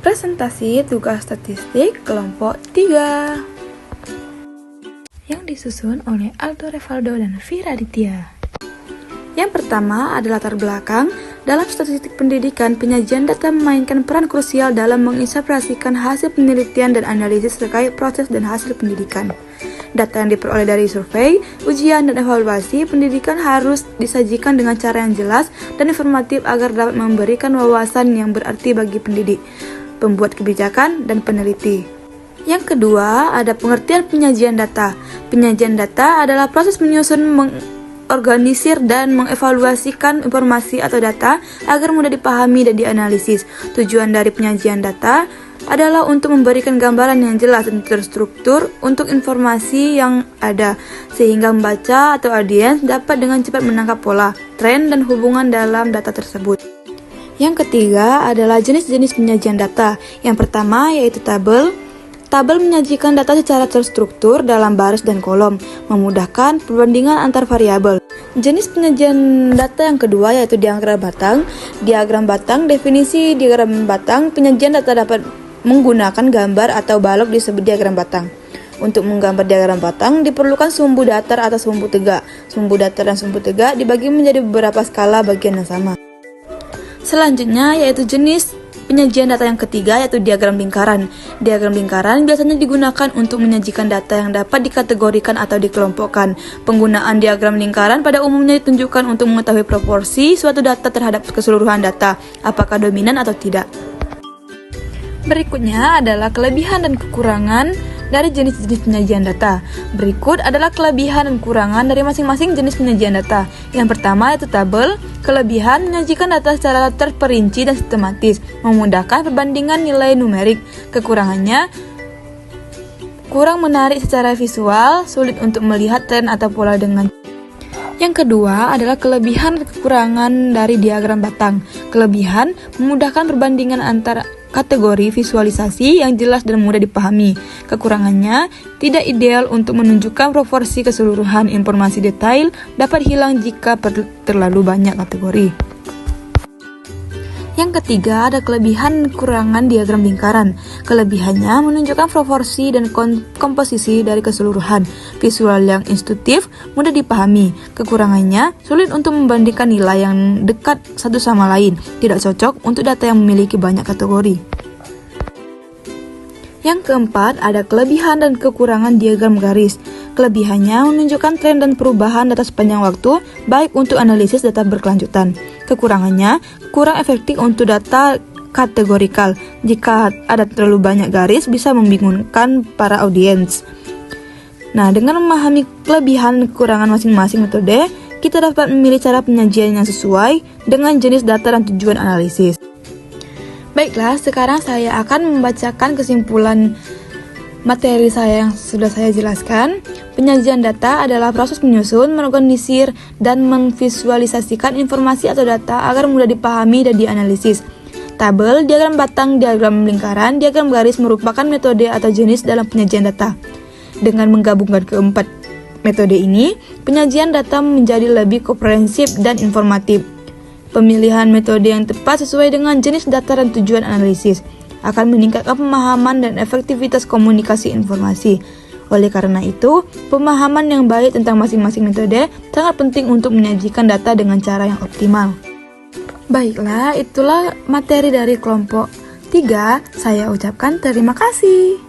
Presentasi tugas statistik kelompok 3 yang disusun oleh Aldo Revaldo dan Vira Aditya. Yang pertama adalah latar belakang. Dalam statistik pendidikan, penyajian data memainkan peran krusial dalam menginterpretasikan hasil penelitian dan analisis terkait proses dan hasil pendidikan. Data yang diperoleh dari survei, ujian, dan evaluasi pendidikan harus disajikan dengan cara yang jelas dan informatif agar dapat memberikan wawasan yang berarti bagi pendidik, pembuat kebijakan, dan peneliti. Yang kedua, ada pengertian penyajian data. Penyajian data adalah proses menyusun, organisir dan mengevaluasikan informasi atau data agar mudah dipahami dan dianalisis. Tujuan dari penyajian data adalah untuk memberikan gambaran yang jelas dan terstruktur untuk informasi yang ada, sehingga membaca atau audiens dapat dengan cepat menangkap pola, tren, dan hubungan dalam data tersebut. Yang ketiga adalah jenis-jenis penyajian data. Yang pertama yaitu tabel. Tabel menyajikan data secara terstruktur dalam baris dan kolom, memudahkan perbandingan antar variabel. Jenis penyajian data yang kedua yaitu diagram batang. Diagram batang, definisi diagram batang, penyajian data dapat menggunakan gambar atau balok disebut diagram batang. Untuk menggambar diagram batang diperlukan sumbu datar atau sumbu tegak. Sumbu datar dan sumbu tegak dibagi menjadi beberapa skala bagian yang sama. Selanjutnya yaitu jenis penyajian data yang ketiga yaitu diagram lingkaran. Diagram lingkaran biasanya digunakan untuk menyajikan data yang dapat dikategorikan atau dikelompokkan. Penggunaan diagram lingkaran pada umumnya ditunjukkan untuk mengetahui proporsi suatu data terhadap keseluruhan data, apakah dominan atau tidak. Berikutnya adalah kelebihan dan kekurangan dari jenis-jenis penyajian data. Berikut adalah kelebihan dan kekurangan dari masing-masing jenis penyajian data. Yang pertama yaitu tabel. Kelebihan menyajikan data secara terperinci dan sistematis, memudahkan perbandingan nilai numerik. Kekurangannya kurang menarik secara visual, sulit untuk melihat tren atau pola dengan. Yang kedua adalah kelebihan dan kekurangan dari diagram batang. Kelebihan memudahkan perbandingan antara kategori visualisasi yang jelas dan mudah dipahami. Kekurangannya tidak ideal untuk menunjukkan proporsi keseluruhan. Informasi detail dapat hilang jika terlalu banyak kategori. Yang ketiga ada kelebihan dan kekurangan diagram lingkaran. Kelebihannya menunjukkan proporsi dan komposisi dari keseluruhan. Visual yang intuitif, mudah dipahami. Kekurangannya sulit untuk membandingkan nilai yang dekat satu sama lain. Tidak cocok untuk data yang memiliki banyak kategori. Yang keempat ada kelebihan dan kekurangan diagram garis. Kelebihannya menunjukkan tren dan perubahan data sepanjang waktu, baik untuk analisis data berkelanjutan. Kekurangannya kurang efektif untuk data kategorikal. Jika ada terlalu banyak garis, bisa membingungkan para audiens. Nah, dengan memahami kelebihan dan kekurangan masing-masing metode, kita dapat memilih cara penyajian yang sesuai dengan jenis data dan tujuan analisis. Baiklah, sekarang saya akan membacakan kesimpulan materi saya yang sudah saya jelaskan. Penyajian data adalah proses menyusun, mengorganisir, dan memvisualisasikan informasi atau data agar mudah dipahami dan dianalisis. Tabel, diagram batang, diagram lingkaran, diagram garis merupakan metode atau jenis dalam penyajian data. Dengan menggabungkan keempat metode ini, penyajian data menjadi lebih komprehensif dan informatif. Pemilihan metode yang tepat sesuai dengan jenis data dan tujuan analisis akan meningkatkan pemahaman dan efektivitas komunikasi informasi. Oleh karena itu, pemahaman yang baik tentang masing-masing metode sangat penting untuk menyajikan data dengan cara yang optimal. Baiklah, itulah materi dari kelompok 3. Saya ucapkan terima kasih.